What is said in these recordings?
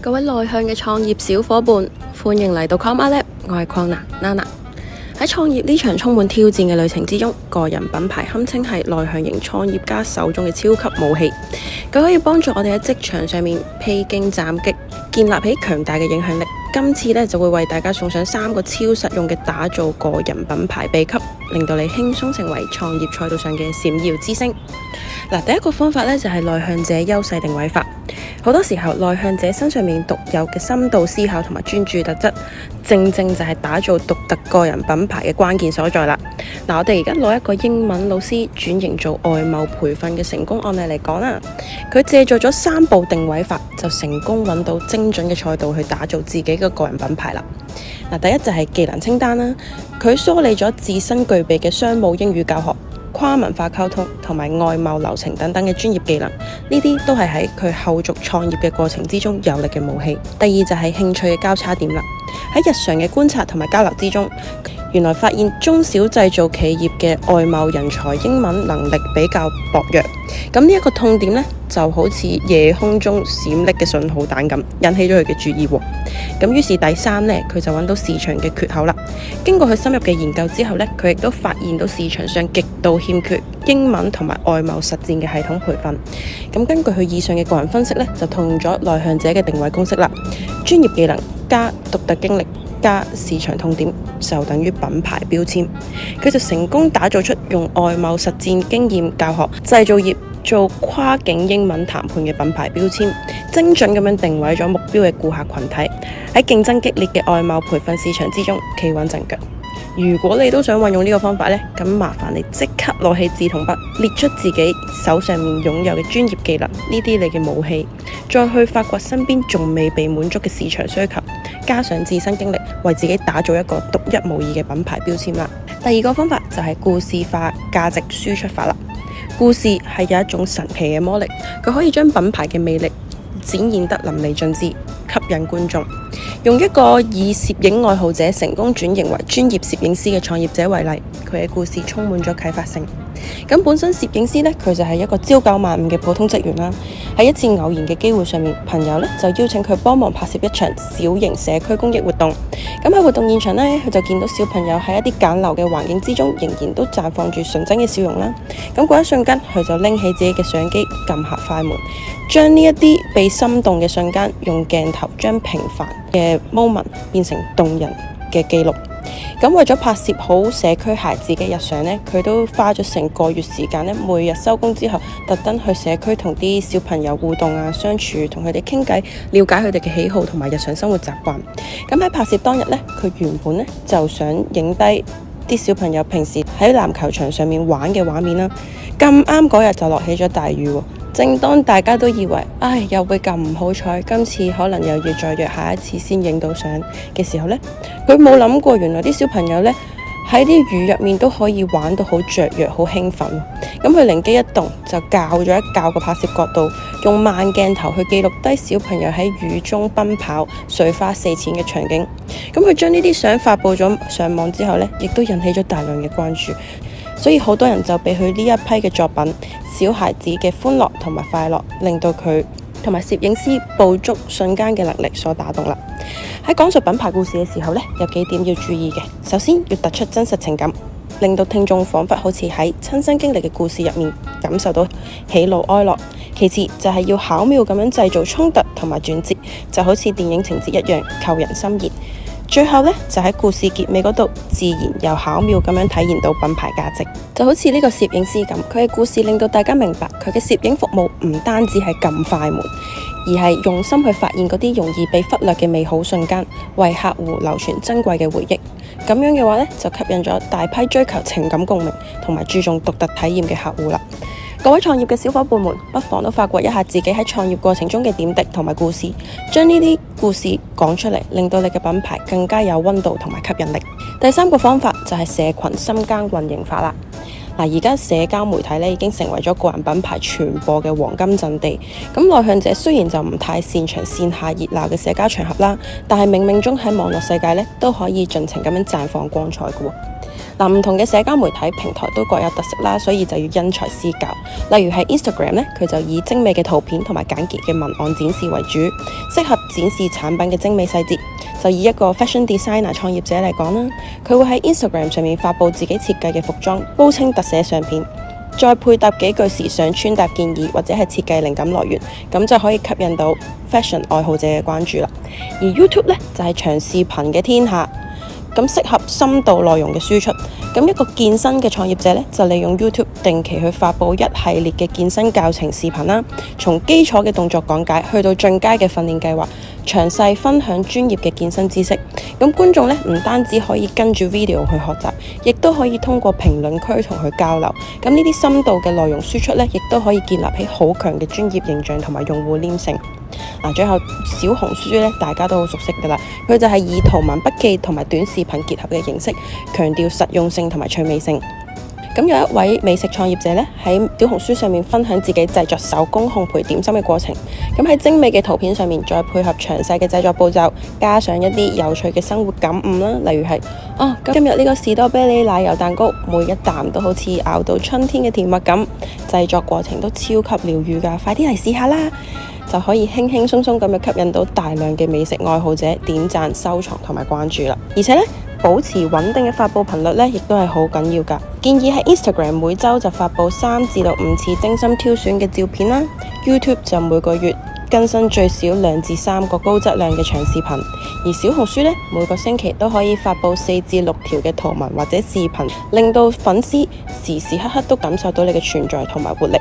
各位內向嘅創業小伙伴，歡迎嚟到 Comma Lab， 我係鄺娜 Nana。喺創業呢場充滿挑戰嘅旅程之中，個人品牌堪稱係內向型創業家手中嘅超級武器。佢可以幫助我哋喺職場上面披荊斬棘，建立起強大嘅影響力。今次呢，就會為大家送上3個超實用嘅打造個人品牌秘笈，令到你輕鬆成為創業賽道上嘅閃耀之星。第一個方法呢，就係內向者優勢定位法。好多時候，內向者身上面獨有嘅深度思考同埋專注特質，正就係打造獨特個人品牌嘅關鍵所在啦。我哋而家攞一個英文老師轉型做外貿培訓嘅成功案例嚟講啦。佢借助咗3步定位法，就成功揾到精準嘅賽道去打造自己嘅個人品牌啦。第一就係技能清單啦。佢梳理咗自身具備嘅商務英語教學、跨文化溝通同埋外貿流程等等嘅專業技能，呢啲都係喺佢後續創業嘅過程之中有力嘅武器。第二就係興趣嘅交叉點啦。喺日常嘅觀察同埋交流之中，原來發現中小製造企業嘅外貿人才英文能力比較薄弱。咁呢一個痛點呢，就好似夜空中閃爍嘅信號彈咁，引起咗佢嘅注意。咁於是第三呢，佢就揾到市場嘅缺口啦。經過佢深入嘅研究之後呢，佢亦都發現到市場上極度欠缺英文同埋外貿實戰嘅系統培訓。咁根據佢以上嘅個人分析呢，就套用咗內向者嘅定位公式啦。專業技能加獨特經歷加市場痛點就等於品牌標籤。佢就成功打造出用外貿實戰經驗教學製造業做跨境英文談判嘅品牌標籤，精準咁樣定位咗目標嘅顧客群體，喺競爭激烈嘅外貿培訓市場之中企穩陣腳。如果你都想運用呢個方法呢，咁麻煩你即刻攞起紙同筆，列出自己手上面擁有嘅專業技能，呢啲你嘅武器，再去發掘身邊仲未被滿足嘅市場需求，加上自身經歷，為自己打造一個獨一無二嘅品牌標籤啦。第二個方法就係故事化價值輸出法啦。故事係有一種神奇嘅魔力，佢可以將品牌嘅魅力展現得淋漓盡致，吸引觀眾。用一個以攝影愛好者成功轉型為專業攝影師嘅創業者為例，佢嘅故事充滿咗啟發性。咁本身攝影師呢，佢就係一個朝九晚五嘅普通職員啦。喺一次偶然嘅機會上面，朋友呢就邀請佢幫忙拍攝一場小型社區公益活動。咁喺活動現場呢，佢就見到小朋友喺一啲簡陋嘅環境之中，仍然都綻放住純真嘅笑容啦。咁嗰一瞬間，佢就拎起自己嘅相機，撳下快門，將呢一啲被心動嘅瞬間，用鏡頭將平凡嘅 moment 變成動人嘅記錄。咁為咗拍攝好社區孩子嘅日常呢，佢都花咗成個月時間呢，每日收工之後特登去社區同啲小朋友互動啊，相處，同佢哋傾偈，了解佢哋嘅喜好同埋日常生活習慣。咁喺拍攝當日呢，佢原本呢就想影低啲小朋友平時喺籃球場上面玩嘅畫面啦。咁啱嗰日就落起咗大雨喎。正當大家都以為又會咁唔好彩，今次可能又要再約下一次先影到相嘅時候呢，佢冇諗過原來啲小朋友呢喺啲雨入面都可以玩到好雀躍、好興奮。咁佢靈機一動，就校咗一校個拍攝角度，用慢鏡頭去記錄低小朋友喺雨中奔跑、水花四濺嘅場景。咁佢將呢啲相發布咗上網之後呢，亦都引起咗大量嘅關注。所以好多人就被佢呢一批嘅作品、小孩子嘅歡樂同埋快樂，令到佢同埋攝影師捕捉瞬間嘅能力所打動啦。喺講述品牌故事嘅時候呢，有幾點要注意嘅。首先要突出真實情感，令到聽眾彷彿好似喺親身經歷嘅故事入面感受到喜怒哀樂。其次就係要巧妙咁樣製造衝突同埋轉折，就好似電影情節一樣扣人心弦。最後呢，就喺故事結尾嗰度，自然又巧妙咁樣體現到品牌價值。就好似呢個攝影師咁，佢嘅故事令到大家明白，佢嘅攝影服務唔單止係撳快門，而係用心去發現嗰啲容易被忽略嘅美好瞬間，為客戶留存珍貴嘅回憶。咁樣嘅話呢，就吸引咗大批追求情感共鳴同埋注重獨特體驗嘅客戶啦。各位創業嘅小伙伴們，不妨都發掘一下自己喺創業過程中嘅點滴同埋故事，將呢啲故事講出嚟，令到你嘅品牌更加有溫度同埋吸引力。第3個方法就係社群深耕運營法啦。而家社交媒體已經成為咗個人品牌傳播嘅黃金陣地。咁內向者雖然就唔太擅長線下熱鬧嘅社交場合啦，但係冥冥中喺網絡世界都可以盡情咁樣綻放光彩嘅喎。唔同嘅社交媒體平台都各有特色啦，所以就要因材施教。例如係 Instagram 呢，佢就以精美嘅圖片同埋簡潔嘅文案展示為主，適合展示產品嘅精美細節。就以一個 fashion designer 創業者嚟講啦，佢會喺 Instagram 上面發布自己設計嘅服裝，高清特寫相片，再配搭幾句時尚穿搭建議或者係設計靈感來源，咁就可以吸引到 fashion 愛好者嘅關注啦。而 YouTube 呢，就係長視頻嘅天下，咁適合深度內容嘅輸出。咁一個健身嘅創業者呢，就利用 YouTube 定期去發布一系列嘅健身教程視頻啦，從基礎嘅動作講解去到進階嘅訓練計劃，詳細分享專業嘅健身知識。咁觀眾呢，唔單止可以跟住 video 去學習，亦都可以通過評論區同佢交流。咁呢啲深度嘅內容輸出呢，亦都可以建立起好強嘅專業形象同埋用戶黏性。最後小紅書呢，大家都好熟悉㗎啦，佢就係以圖文筆記同埋短視頻結合嘅形式，強調實用性同埋趣味性。咁有一位美食創業者呢，喺小紅書上面分享自己製作手工烘焙點心嘅過程。咁喺精美嘅圖片上面，再配合詳細嘅製作步驟，加上一啲有趣嘅生活感悟啦，例如係今日呢個士多啤梨奶油蛋糕，每一啖都好似咬到春天嘅甜蜜感，製作過程都超級療癒㗎，快啲嚟試下啦！就可以輕輕鬆鬆咁樣吸引到大量嘅美食愛好者點讚、收藏同埋關注啦。而且呢，保持穩定嘅發布頻率呢，亦都係好緊要㗎。建議喺 Instagram 每週就發布3至5次精心挑選嘅照片啦。YouTube 就每個月更新最少2至3個高質量嘅長視頻。而小紅書呢，每個星期都可以發布4至6條嘅圖文或者視頻，令到粉絲時時刻刻都感受到你嘅存在同埋活力。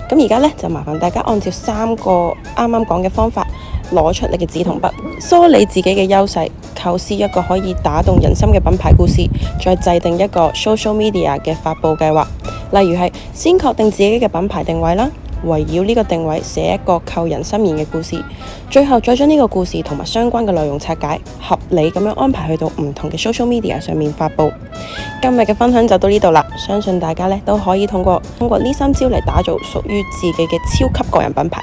咁而家呢，就麻煩大家按照3個啱啱講嘅方法，攞出你嘅紙同筆，梳理自己嘅優勢，構思一個可以打動人心嘅品牌故事，再制定一個 social media 嘅發布計劃。例如係先確定自己嘅品牌定位啦，圍繞呢個定位寫一個扣人心弦嘅故事，最後再將呢個故事同埋相關嘅內容拆解，合理咁樣安排去到唔同嘅 social media 上面發布。今日嘅分享就到呢度啦，相信大家呢都可以通過呢3招嚟打造屬於自己嘅超級個人品牌。